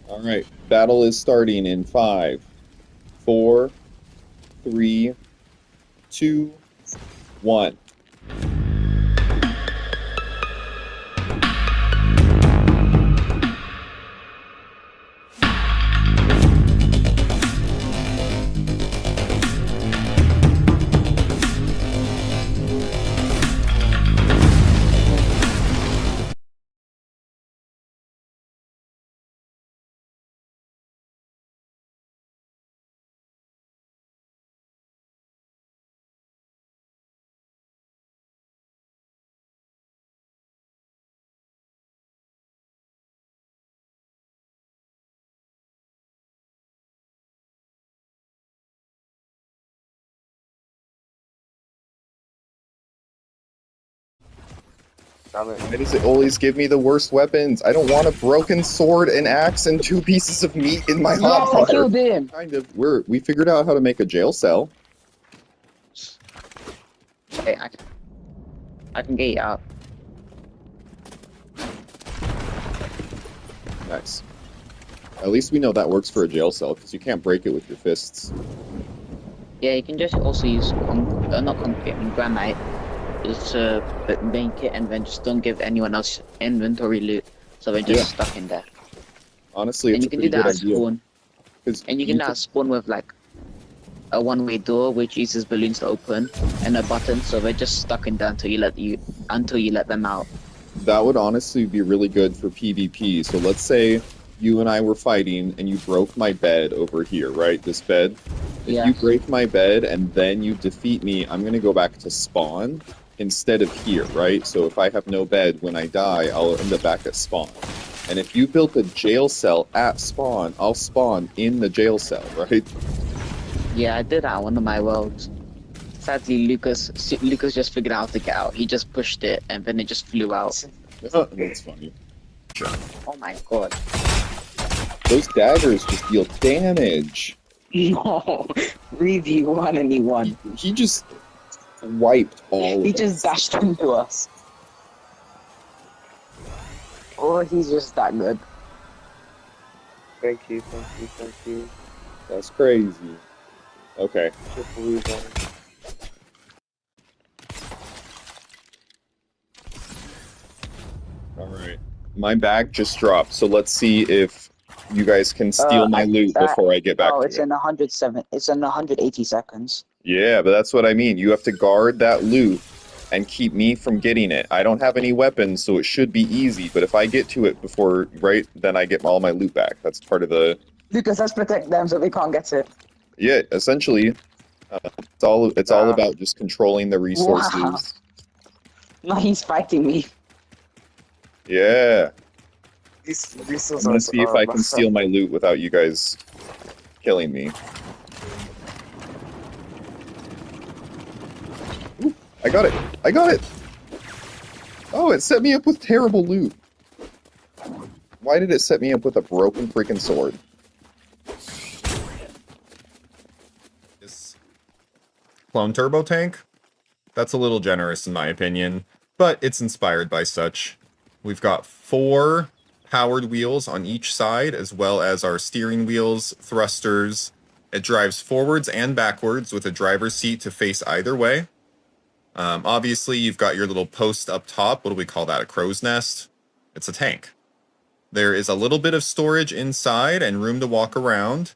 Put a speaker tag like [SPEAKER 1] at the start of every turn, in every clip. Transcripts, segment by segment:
[SPEAKER 1] All right, battle is starting in 5, 4, 3, 2, 1.
[SPEAKER 2] Damn it.
[SPEAKER 1] Why does it always give me the worst weapons? I don't want a broken sword, an axe, and 2 pieces of meat in my
[SPEAKER 3] Yes, I
[SPEAKER 1] hotbar.
[SPEAKER 3] killed him.
[SPEAKER 1] Kind of. We figured out how to make a jail cell.
[SPEAKER 3] Hey, I can get you out.
[SPEAKER 1] Nice. At least we know that works for a jail cell, because you can't break it with your fists.
[SPEAKER 3] Yeah, you can just also use not concrete, granite, just to make it, and then just don't give anyone else inventory loot, so they're just stuck in there.
[SPEAKER 1] Honestly,
[SPEAKER 3] And
[SPEAKER 1] it's
[SPEAKER 3] you
[SPEAKER 1] a
[SPEAKER 3] can do
[SPEAKER 1] pretty
[SPEAKER 3] that
[SPEAKER 1] good
[SPEAKER 3] at
[SPEAKER 1] idea.
[SPEAKER 3] spawn.
[SPEAKER 1] 'Cause
[SPEAKER 3] And you can do that at spawn with like a one-way door which uses balloons to open, and a button, so they're just stuck in there until you let them out.
[SPEAKER 1] That would honestly be really good for PvP. So let's say you and I were fighting and you broke my bed over here, right? This bed. If
[SPEAKER 3] Yeah.
[SPEAKER 1] you break my bed and then you defeat me, I'm going to go back to spawn instead of here, right? So if I have no bed when I die, I'll end up back at spawn. And if you built a jail cell at spawn, I'll spawn in the jail cell, right?
[SPEAKER 3] Yeah, I did that on one of my worlds. Sadly, Lucas just figured out how to get out. He just pushed it, and then it just flew out.
[SPEAKER 1] That's funny.
[SPEAKER 3] Oh my god.
[SPEAKER 1] Those daggers just deal damage.
[SPEAKER 3] No, Reevy won and he won.
[SPEAKER 1] He just wiped all
[SPEAKER 3] He
[SPEAKER 1] of
[SPEAKER 3] just
[SPEAKER 1] us.
[SPEAKER 3] dashed into us. Oh, he's just that good.
[SPEAKER 2] Thank you, thank you, thank you.
[SPEAKER 1] That's crazy. Okay.
[SPEAKER 2] Just believe on it.
[SPEAKER 1] Alright. My bag just dropped, so let's see if you guys can steal my loot before I get back
[SPEAKER 3] Oh,
[SPEAKER 1] to
[SPEAKER 3] it's
[SPEAKER 1] it.
[SPEAKER 3] in 107. It's in 180 seconds.
[SPEAKER 1] Yeah, but that's what I mean. You have to guard that loot and keep me from getting it. I don't have any weapons, so it should be easy, but if I get to it before, right, then I get all my loot back. That's part of the...
[SPEAKER 3] Lucas, let's protect them so they can't get it.
[SPEAKER 1] Yeah, essentially, it's all about just controlling the resources.
[SPEAKER 3] Wow. No, he's fighting me.
[SPEAKER 1] Yeah.
[SPEAKER 2] This
[SPEAKER 1] I'm
[SPEAKER 2] is
[SPEAKER 1] gonna see if I can steal my loot without you guys killing me. Ooh, I got it! I got it! Oh, it set me up with terrible loot. Why did it set me up with a broken freaking sword?
[SPEAKER 4] This clone turbo tank, that's a little generous in my opinion, but it's inspired by such. We've got 4 powered wheels on each side, as well as our steering wheels, thrusters. It drives forwards and backwards with a driver's seat to face either way. Obviously, you've got your little post up top. What do we call that? A crow's nest? It's a tank. There is a little bit of storage inside and room to walk around.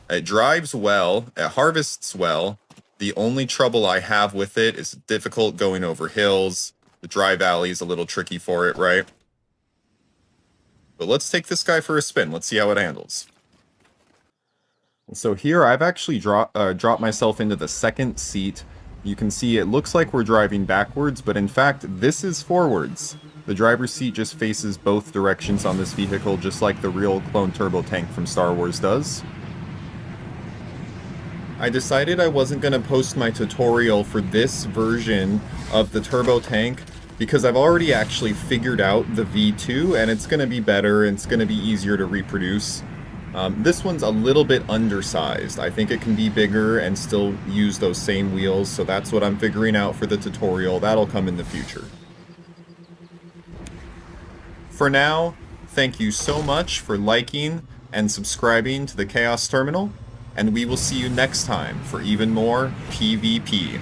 [SPEAKER 4] It drives well. It harvests well. The only trouble I have with it is difficult going over hills. The dry valley is a little tricky for it, right? But let's take this guy for a spin. Let's see how it handles. So here I've actually dropped myself into the second seat. You can see it looks like we're driving backwards, but in fact this is forwards. The driver's seat just faces both directions on this vehicle, just like the real clone turbo tank from Star Wars does. I decided I wasn't going to post my tutorial for this version of the turbo tank because I've already actually figured out the V2 and it's going to be better and it's going to be easier to reproduce. This one's a little bit undersized. I think it can be bigger and still use those same wheels, so that's what I'm figuring out for the tutorial. That'll come in the future. For now, thank you so much for liking, and subscribing to the Chaos Terminal, and we will see you next time for even more PvP.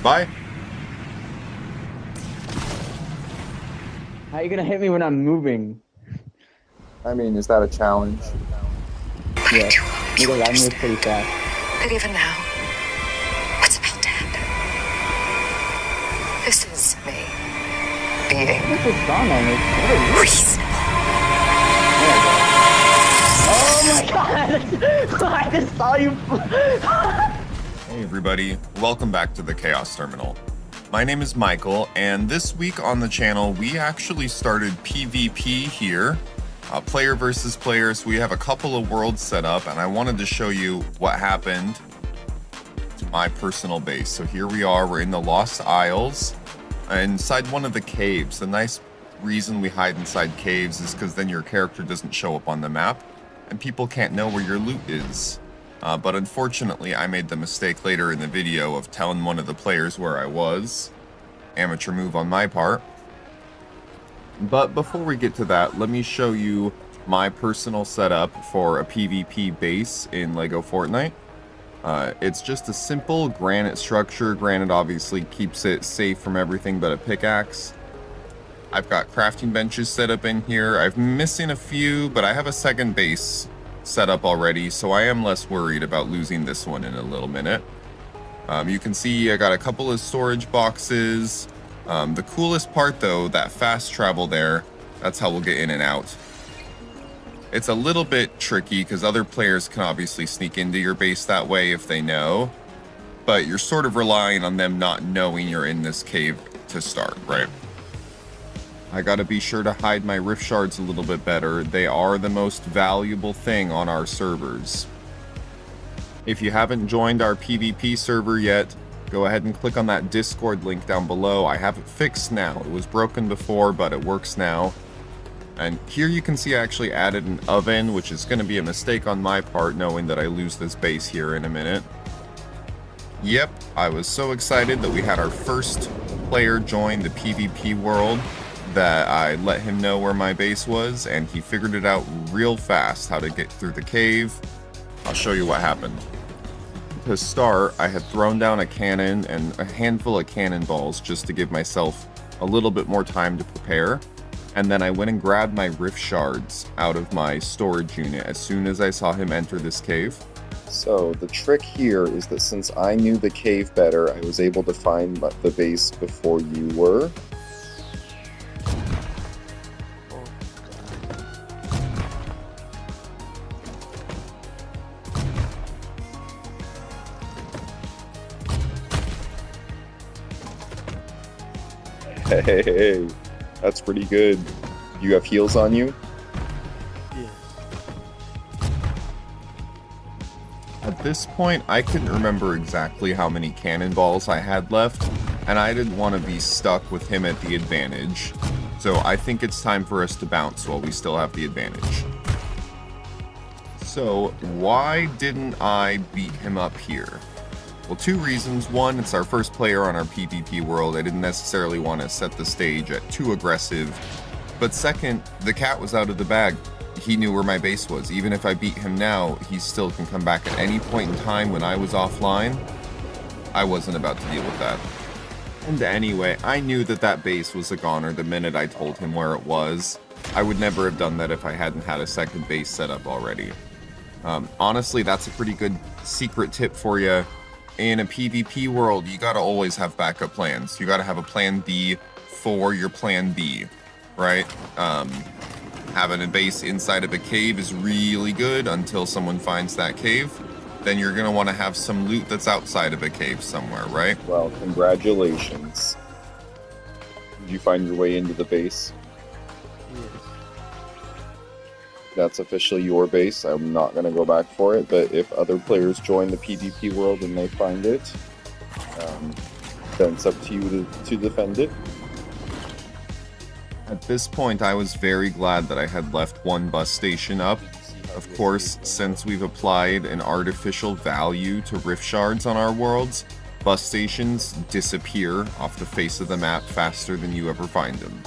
[SPEAKER 4] Bye!
[SPEAKER 5] How are you gonna hit me when I'm moving?
[SPEAKER 1] I mean, is that a challenge?
[SPEAKER 5] Yeah, because I move pretty fast.
[SPEAKER 6] But even now, what's about to happen? This is me being
[SPEAKER 5] What's this song on this? What is this?
[SPEAKER 6] reasonable.
[SPEAKER 5] Oh my god! I just saw you.
[SPEAKER 4] Hey everybody, welcome back to the Chaos Terminal. My name is Michael, and this week on the channel we actually started PvP here. Player versus players. We have a couple of worlds set up, and I wanted to show you what happened to my personal base. So here we are, we're in the Lost Isles, inside one of the caves. The nice reason we hide inside caves is because then your character doesn't show up on the map, and people can't know where your loot is. But unfortunately, I made the mistake later in the video of telling one of the players where I was. Amateur move on my part. But before we get to that, let me show you my personal setup for a PvP base in LEGO Fortnite. It's just a simple granite structure. Granite obviously keeps it safe from everything but a pickaxe. I've got crafting benches set up in here. I'm missing a few, but I have a second base set up already, so I am less worried about losing this one in a little minute. You can see I got a couple of storage boxes. The coolest part though, that fast travel there, that's how we'll get in and out. It's a little bit tricky because other players can obviously sneak into your base that way if they know, but you're sort of relying on them not knowing you're in this cave to start, right? I gotta be sure to hide my rift shards a little bit better. They are the most valuable thing on our servers. If you haven't joined our PvP server yet, go ahead and click on that Discord link down below. I have it fixed now. It was broken before, but it works now. And here you can see I actually added an oven, which is going to be a mistake on my part, knowing that I lose this base here in a minute. Yep, I was so excited that we had our first player join the PvP world that I let him know where my base was, and he figured it out real fast how to get through the cave. I'll show you what happened. To start, I had thrown down a cannon and a handful of cannonballs just to give myself a little bit more time to prepare, and then I went and grabbed my rift shards out of my storage unit as soon as I saw him enter this cave.
[SPEAKER 1] So the trick here is that since I knew the cave better, I was able to find the base before you were. Hey, that's pretty good. You have heals on you?
[SPEAKER 2] Yeah.
[SPEAKER 4] At this point, I couldn't remember exactly how many cannonballs I had left, and I didn't want to be stuck with him at the advantage. So I think it's time for us to bounce while we still have the advantage. So why didn't I beat him up here? Well, two reasons. One, it's our first player on our PvP world. I didn't necessarily want to set the stage at too aggressive. But second, the cat was out of the bag. He knew where my base was. Even if I beat him now, he still can come back at any point in time when I was offline. I wasn't about to deal with that. And anyway, I knew that that base was a goner the minute I told him where it was. I would never have done that if I hadn't had a second base set up already. Honestly, that's a pretty good secret tip for you. In a PvP world, you gotta always have backup plans. You gotta have a plan B for your plan B, right? Having a base inside of a cave is really good until someone finds that cave. Then you're gonna wanna have some loot that's outside of a cave somewhere, right?
[SPEAKER 1] Well, congratulations. Did you find your way into the base?
[SPEAKER 2] Yes.
[SPEAKER 1] That's officially your base. I'm not going to go back for it, but if other players join the PvP world and they find it, then it's up to you to defend it.
[SPEAKER 4] At this point, I was very glad that I had left one bus station up. Of course, since we've applied an artificial value to rift shards on our worlds, bus stations disappear off the face of the map faster than you ever find them.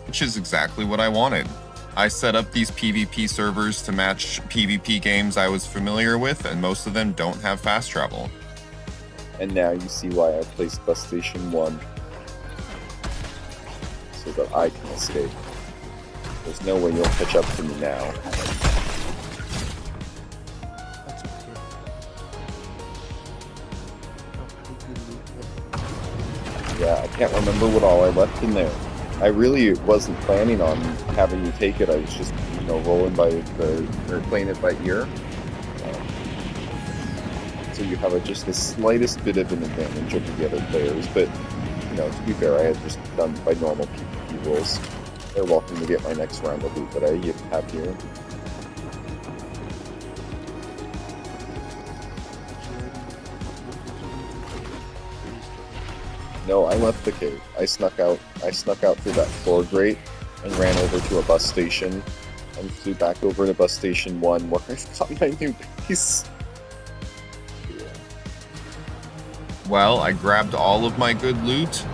[SPEAKER 4] Which is exactly what I wanted. I set up these PvP servers to match PvP games I was familiar with, and most of them don't have fast travel.
[SPEAKER 1] And now you see why I placed bus station 1. So that I can escape. There's no way you'll catch up to me now.
[SPEAKER 2] That's okay.
[SPEAKER 1] Yeah, I can't remember what all I left in there. I really wasn't planning on having you take it. I was just, rolling by or playing it by ear. So you have just the slightest bit of an advantage over the other players. But, to be fair, I had just done by normal PvP rules. They're welcome to get my next round of loot that I have here. No, I left the cave. I snuck out through that floor grate and ran over to a bus station and flew back over to bus station 1 where I got my new base.
[SPEAKER 4] Well, I grabbed all of my good loot.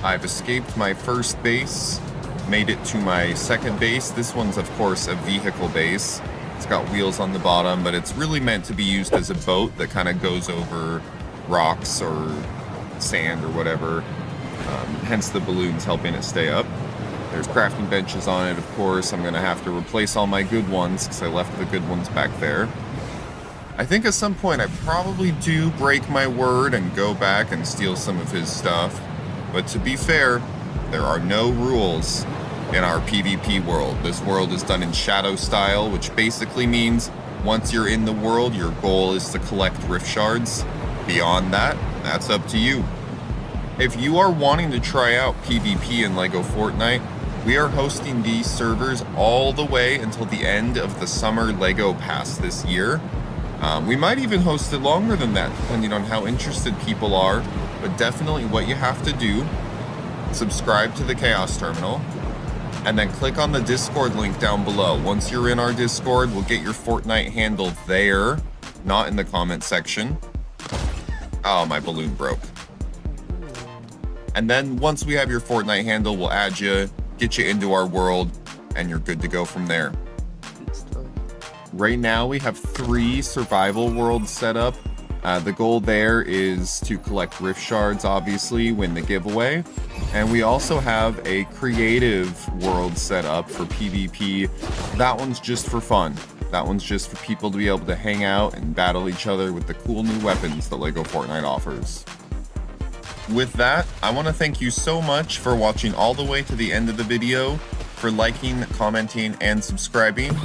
[SPEAKER 4] I've escaped my first base, made it to my second base. This one's, of course, a vehicle base. It's got wheels on the bottom, but it's really meant to be used as a boat that kind of goes over rocks or sand or whatever. Hence the balloons helping it stay up. There's crafting benches on it, of course. I'm going to have to replace all my good ones because I left the good ones back there. I think at some point I probably do break my word and go back and steal some of his stuff. But to be fair, there are no rules in our PvP world. This world is done in shadow style, which basically means once you're in the world, your goal is to collect rift shards. Beyond that, that's up to you. If you are wanting to try out PvP in LEGO Fortnite, we are hosting these servers all the way until the end of the summer LEGO Pass this year. We might even host it longer than that, depending on how interested people are. But definitely what you have to do, subscribe to the Chaos Terminal, and then click on the Discord link down below. Once you're in our Discord, we'll get your Fortnite handle there, not in the comment section. Oh, my balloon broke. And then once we have your Fortnite handle, we'll add you, get you into our world, and you're good to go from there. Right now we have 3 survival worlds set up. The goal there is to collect rift shards, obviously, win the giveaway. And we also have a creative world set up for PvP. That one's just for fun. That one's just for people to be able to hang out and battle each other with the cool new weapons that LEGO Fortnite offers. With that, I want to thank you so much for watching all the way to the end of the video, for liking, commenting, and subscribing,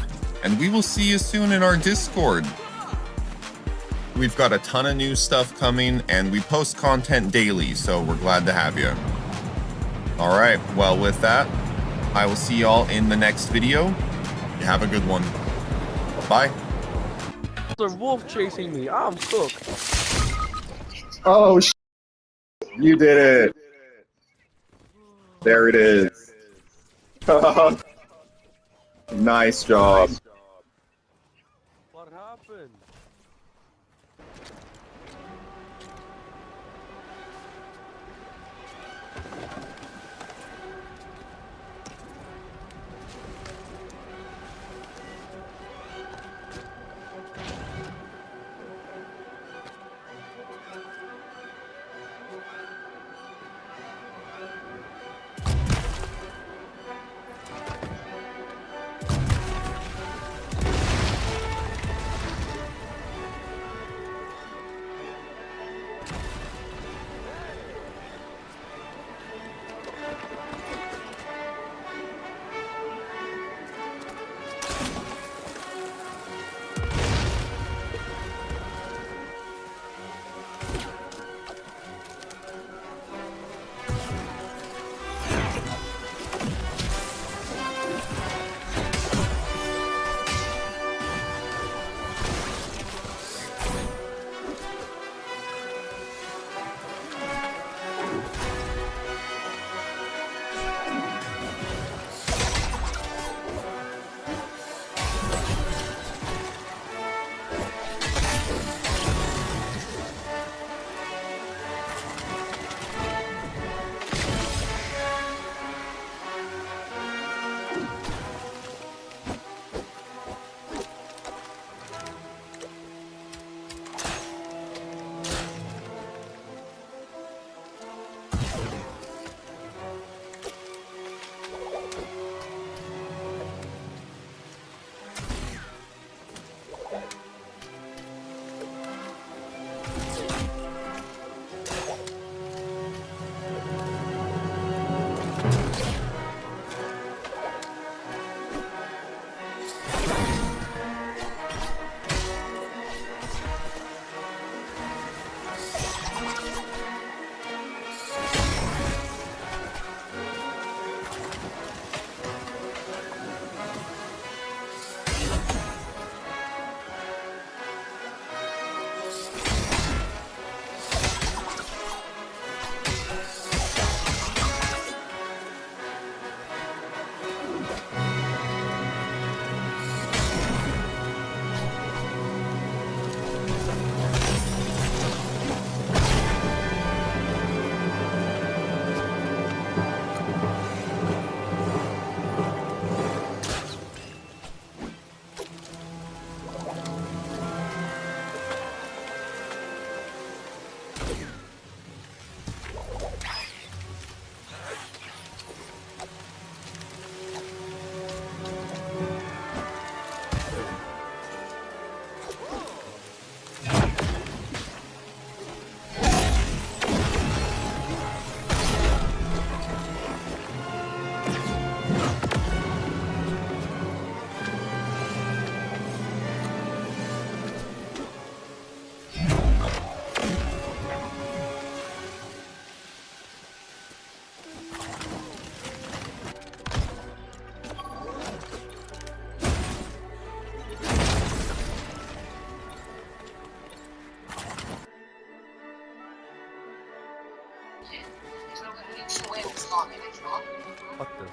[SPEAKER 4] and we will see you soon in our Discord. We've got a ton of new stuff coming, and we post content daily, so we're glad to have you. Alright, well with that, I will see y'all in the next video. Have a good one. Bye.
[SPEAKER 2] There's a wolf chasing me. I'm cooked.
[SPEAKER 1] Oh, you did it! There it is. Nice job.
[SPEAKER 2] What happened? What the?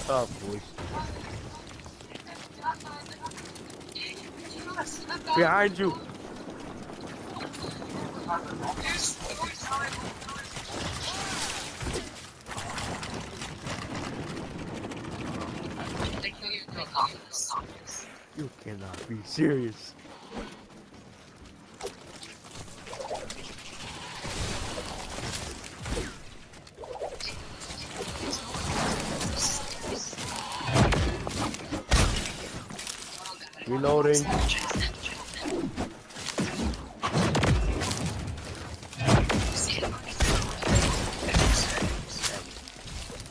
[SPEAKER 2] Oh, boy. Behind you. You cannot be serious. Reloading.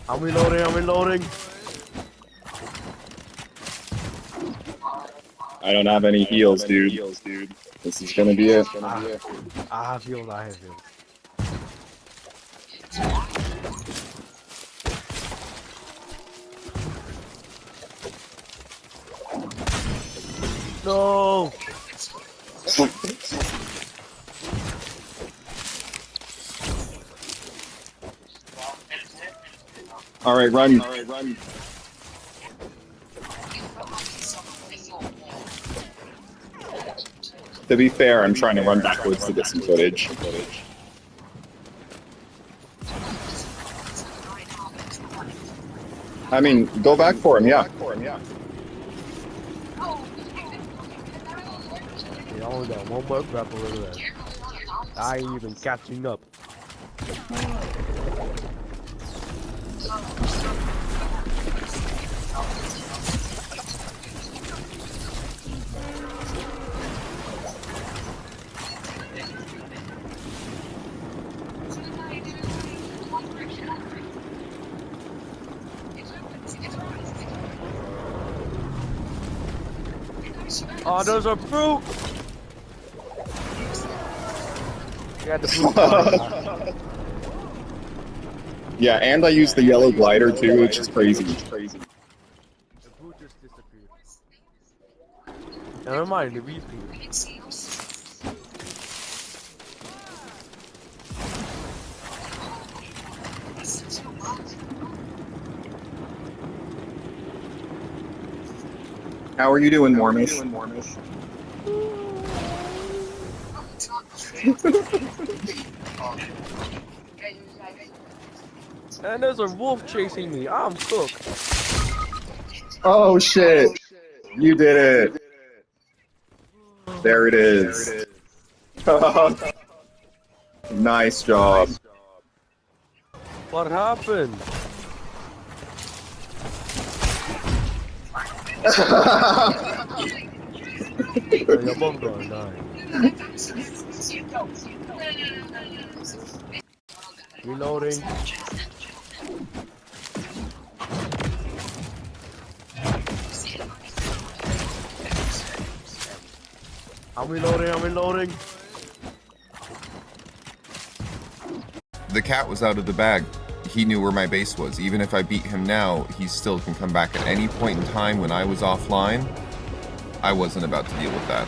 [SPEAKER 2] I'm reloading.
[SPEAKER 1] I don't have any heals, dude. This is gonna be it.
[SPEAKER 2] I have healed. No!
[SPEAKER 1] All right, run. To be fair, I'm trying to run backwards to get some footage. I mean, go back for him, yeah.
[SPEAKER 2] Yeah, I only got one more grapple left. I ain't even catching up. Oh, those are fruit! You got the fruit.
[SPEAKER 1] Yeah, and I use the yellow glider too, which is crazy.
[SPEAKER 2] The fruit just disappeared. Never mind, the repeat.
[SPEAKER 1] How are you doing, Mormish?
[SPEAKER 2] And there's a wolf chasing me. I'm cooked.
[SPEAKER 1] Oh shit! You did it! There it is. Nice job.
[SPEAKER 2] What happened? You're both gonna die. Reloading. I'm reloading.
[SPEAKER 4] The cat was out of the bag. He knew where my base was. Even if I beat him now, he still can come back at any point in time when I was offline. I wasn't about to deal with that.